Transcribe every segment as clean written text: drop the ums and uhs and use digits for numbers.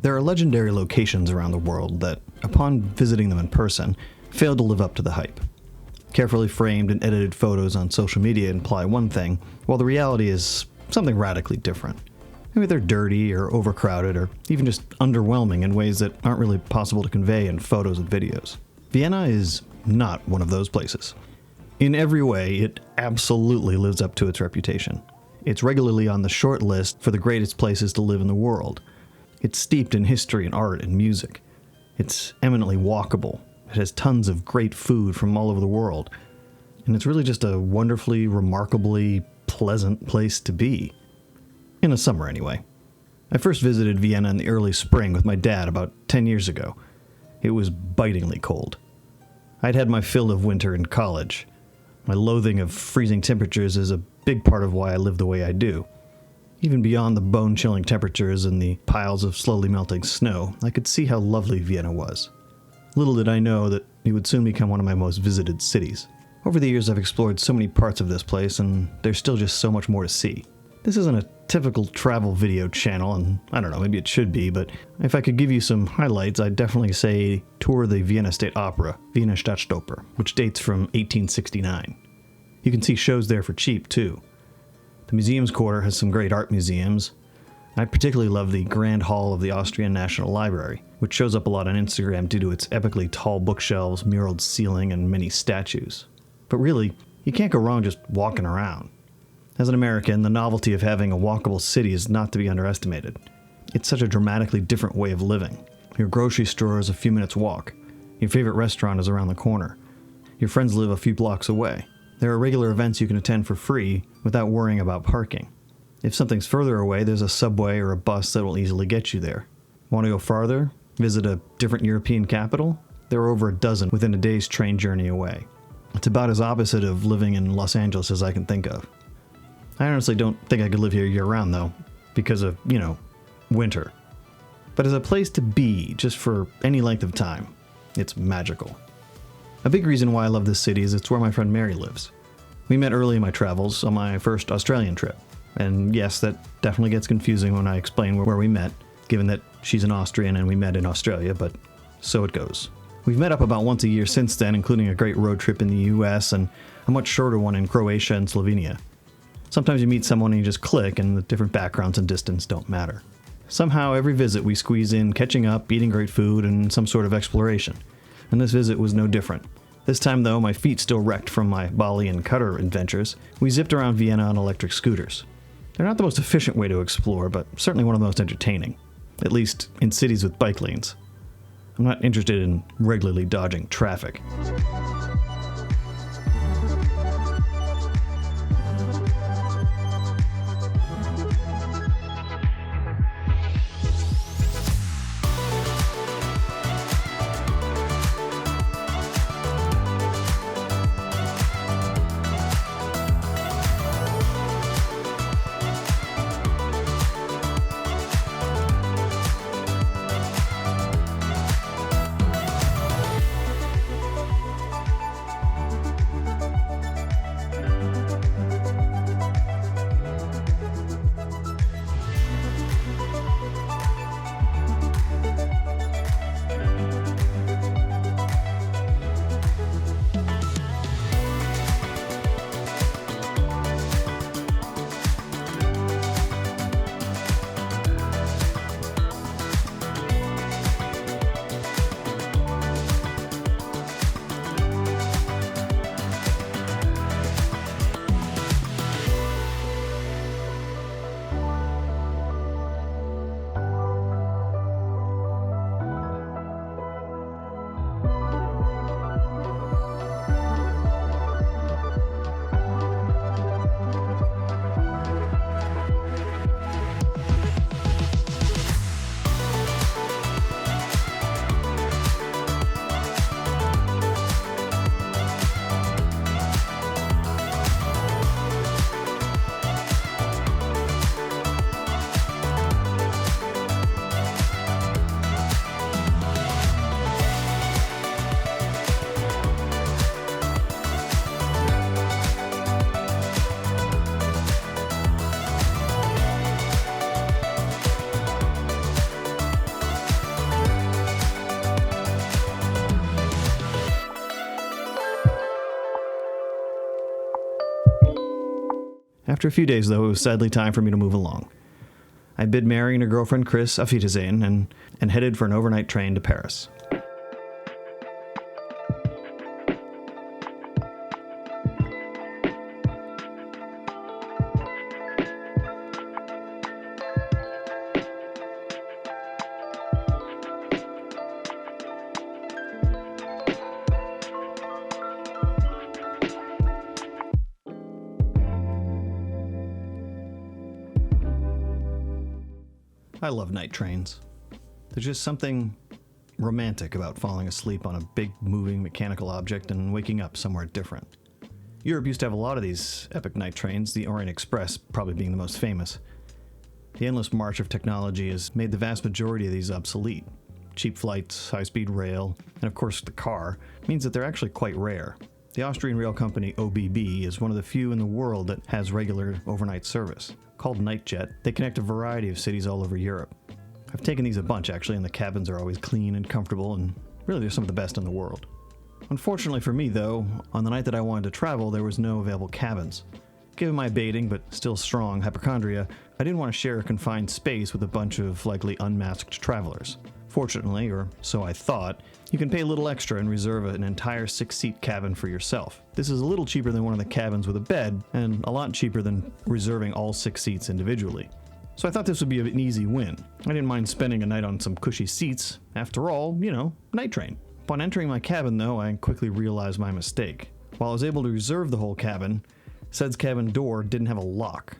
There are legendary locations around the world that, upon visiting them in person, fail to live up to the hype. Carefully framed and edited photos on social media imply one thing, while the reality is something radically different. Maybe they're dirty or overcrowded or even just underwhelming in ways that aren't really possible to convey in photos and videos. Vienna is not one of those places. In every way, it absolutely lives up to its reputation. It's regularly on the short list for the greatest places to live in the world. It's steeped in history and art and music. It's eminently walkable. It has tons of great food from all over the world. And it's really just a wonderfully, remarkably pleasant place to be. In the summer, anyway. I first visited Vienna in the early spring with my dad about 10 years ago. It was bitingly cold. I'd had my fill of winter in college. My loathing of freezing temperatures is a big part of why I live the way I do. Even beyond the bone-chilling temperatures and the piles of slowly melting snow, I could see how lovely Vienna was. Little did I know that it would soon become one of my most visited cities. Over the years, I've explored so many parts of this place, and there's still just so much more to see. This isn't a typical travel video channel, and I don't know, maybe it should be, but if I could give you some highlights, I'd definitely say tour the Vienna State Opera, Wiener Staatsoper, which dates from 1869. You can see shows there for cheap, too. The Museums Quarter has some great art museums. I particularly love the Grand Hall of the Austrian National Library, which shows up a lot on Instagram due to its epically tall bookshelves, muraled ceiling, and many statues. But really, you can't go wrong just walking around. As an American, the novelty of having a walkable city is not to be underestimated. It's such a dramatically different way of living. Your grocery store is a few minutes' walk. Your favorite restaurant is around the corner. Your friends live a few blocks away. There are regular events you can attend for free without worrying about parking. If something's further away, there's a subway or a bus that will easily get you there. Want to go farther? Visit a different European capital? There are over a dozen within a day's train journey away. It's about as opposite of living in Los Angeles as I can think of. I honestly don't think I could live here year-round, though, because of, winter. But as a place to be, just for any length of time, it's magical. A big reason why I love this city is it's where my friend Mary lives. We met early in my travels on my first Australian trip. And yes, that definitely gets confusing when I explain where we met, given that she's an Austrian and we met in Australia, but so it goes. We've met up about once a year since then, including a great road trip in the US and a much shorter one in Croatia and Slovenia. Sometimes you meet someone and you just click, and the different backgrounds and distance don't matter. Somehow, every visit we squeeze in catching up, eating great food, and some sort of exploration. And this visit was no different. This time, though, my feet still wrecked from my Bali and Qatar adventures, we zipped around Vienna on electric scooters. They're not the most efficient way to explore, but certainly one of the most entertaining. At least in cities with bike lanes. I'm not interested in regularly dodging traffic. After a few days, though, it was sadly time for me to move along. I bid Mary and her girlfriend Chris auf Wiedersehen and headed for an overnight train to Paris. I love night trains. There's just something romantic about falling asleep on a big moving mechanical object and waking up somewhere different. Europe used to have a lot of these epic night trains, the Orient Express probably being the most famous. The endless march of technology has made the vast majority of these obsolete. Cheap flights, high-speed rail, and of course the car means that they're actually quite rare. The Austrian rail company OBB is one of the few in the world that has regular overnight service. Called Nightjet, they connect a variety of cities all over Europe. I've taken these a bunch actually, and the cabins are always clean and comfortable, and really they're some of the best in the world. Unfortunately for me though, on the night that I wanted to travel, there was no available cabins. Given my baiting, but still strong hypochondria, I didn't want to share a confined space with a bunch of likely unmasked travelers. Fortunately, or so I thought, you can pay a little extra and reserve an entire 6-seat cabin for yourself. This is a little cheaper than one of the cabins with a bed, and a lot cheaper than reserving all 6 seats individually. So I thought this would be an easy win. I didn't mind spending a night on some cushy seats. After all, night train. Upon entering my cabin though, I quickly realized my mistake. While I was able to reserve the whole cabin, said's cabin door didn't have a lock.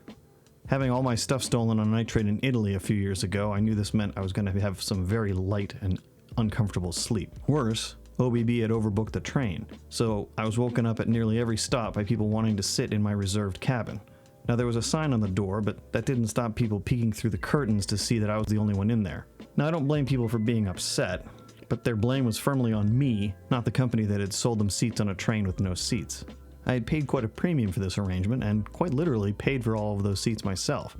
Having all my stuff stolen on a night train in Italy a few years ago, I knew this meant I was going to have some very light and uncomfortable sleep. Worse, OBB had overbooked the train, so I was woken up at nearly every stop by people wanting to sit in my reserved cabin. Now there was a sign on the door, but that didn't stop people peeking through the curtains to see that I was the only one in there. Now I don't blame people for being upset, but their blame was firmly on me, not the company that had sold them seats on a train with no seats. I had paid quite a premium for this arrangement, and quite literally paid for all of those seats myself.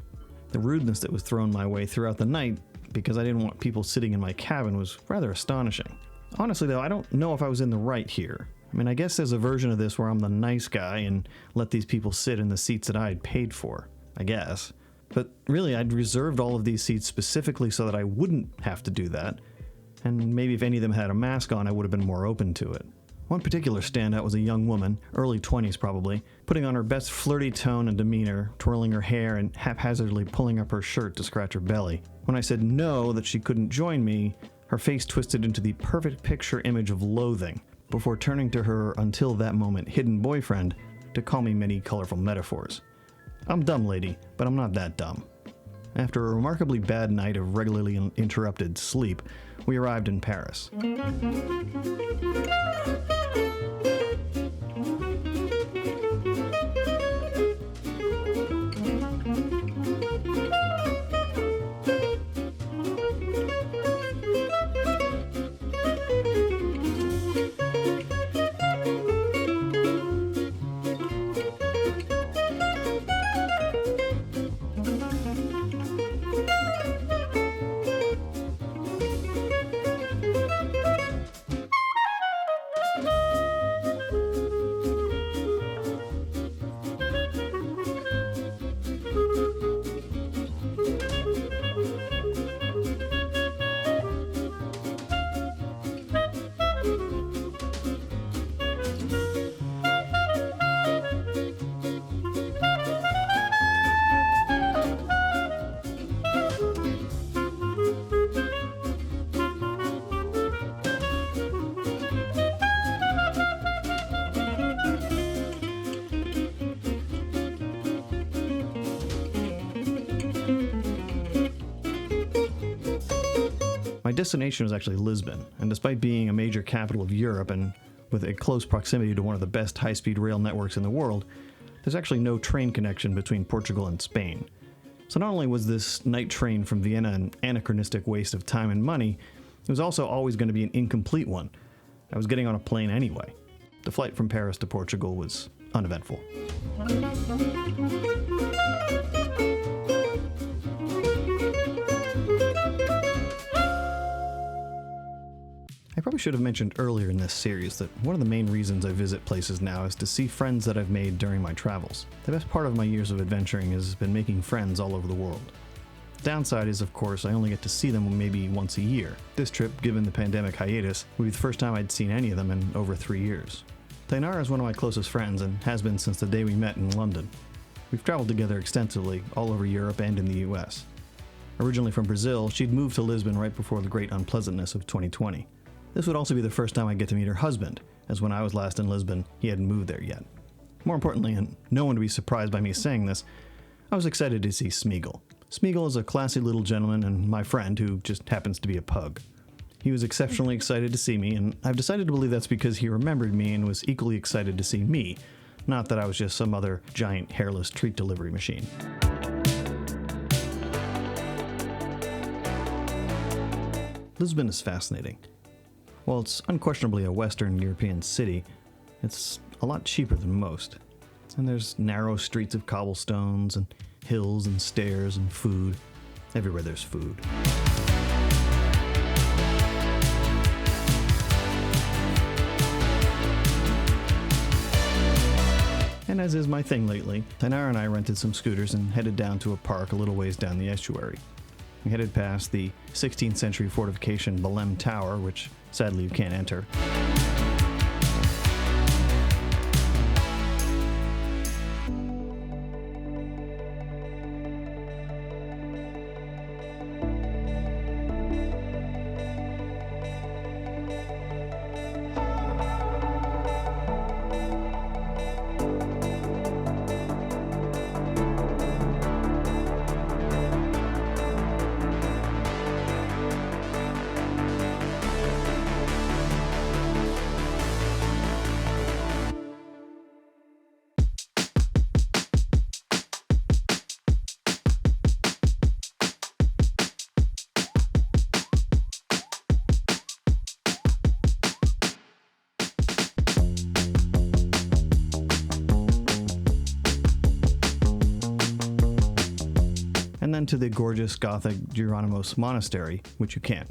The rudeness that was thrown my way throughout the night, because I didn't want people sitting in my cabin, was rather astonishing. Honestly though, I don't know if I was in the right here. I mean, I guess there's a version of this where I'm the nice guy and let these people sit in the seats that I had paid for, I guess. But really, I'd reserved all of these seats specifically so that I wouldn't have to do that, and maybe if any of them had a mask on, I would have been more open to it. One particular standout was a young woman, early 20s probably, putting on her best flirty tone and demeanor, twirling her hair and haphazardly pulling up her shirt to scratch her belly. When I said no, that she couldn't join me, her face twisted into the perfect picture image of loathing, before turning to her until that moment hidden boyfriend to call me many colorful metaphors. I'm dumb, lady, but I'm not that dumb. After a remarkably bad night of regularly interrupted sleep, we arrived in Paris. My destination was actually Lisbon, and despite being a major capital of Europe and with a close proximity to one of the best high-speed rail networks in the world, there's actually no train connection between Portugal and Spain. So not only was this night train from Vienna an anachronistic waste of time and money, it was also always going to be an incomplete one. I was getting on a plane anyway. The flight from Paris to Portugal was uneventful. I probably should have mentioned earlier in this series that one of the main reasons I visit places now is to see friends that I've made during my travels. The best part of my years of adventuring has been making friends all over the world. The downside is, of course, I only get to see them maybe once a year. This trip, given the pandemic hiatus, would be the first time I'd seen any of them in over 3 years. Tainara is one of my closest friends and has been since the day we met in London. We've traveled together extensively, all over Europe and in the US. Originally from Brazil, she'd moved to Lisbon right before the great unpleasantness of 2020. This would also be the first time I get to meet her husband, as when I was last in Lisbon, he hadn't moved there yet. More importantly, and no one to be surprised by me saying this, I was excited to see Smeagol. Smeagol is a classy little gentleman and my friend who just happens to be a pug. He was exceptionally excited to see me, and I've decided to believe that's because he remembered me and was equally excited to see me, not that I was just some other giant hairless treat delivery machine. Lisbon is fascinating. While it's unquestionably a Western European city, it's a lot cheaper than most. And there's narrow streets of cobblestones and hills and stairs and food. Everywhere there's food. And as is my thing lately, Tainara and I rented some scooters and headed down to a park a little ways down the estuary. We headed past the 16th century fortification Belém Tower, which sadly you can't enter. And then to the gorgeous Gothic Geronimos Monastery, which you can.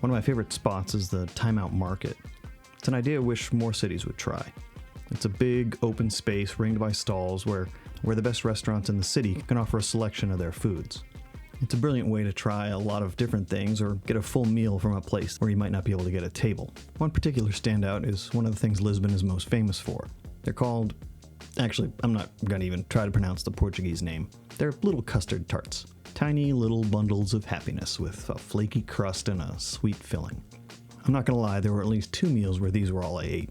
One of my favorite spots is the Time Out Market. It's an idea I wish more cities would try. It's a big, open space ringed by stalls where the best restaurants in the city can offer a selection of their foods. It's a brilliant way to try a lot of different things or get a full meal from a place where you might not be able to get a table. One particular standout is one of the things Lisbon is most famous for. They're called... Actually, I'm not going to even try to pronounce the Portuguese name. They're little custard tarts. Tiny little bundles of happiness with a flaky crust and a sweet filling. I'm not going to lie, there were at least 2 meals where these were all I ate.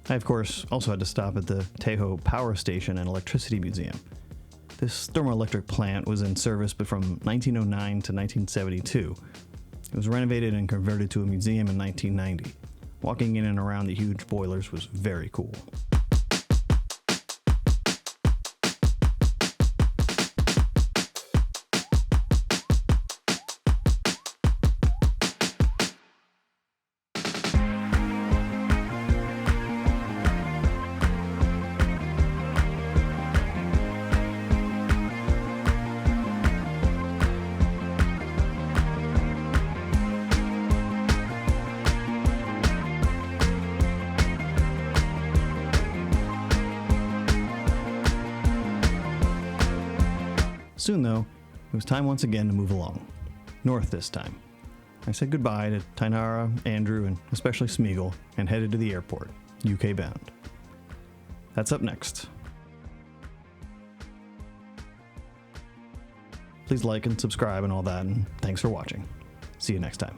I, of course, also had to stop at the Tejo Power Station and Electricity Museum. This thermoelectric plant was in service from 1909 to 1972. It was renovated and converted to a museum in 1990. Walking in and around the huge boilers was very cool. Soon, though, it was time once again to move along. North this time. I said goodbye to Tainara, Andrew, and especially Smeagol, and headed to the airport, UK bound. That's up next. please like and subscribe and all that, and thanks for watching. See you next time.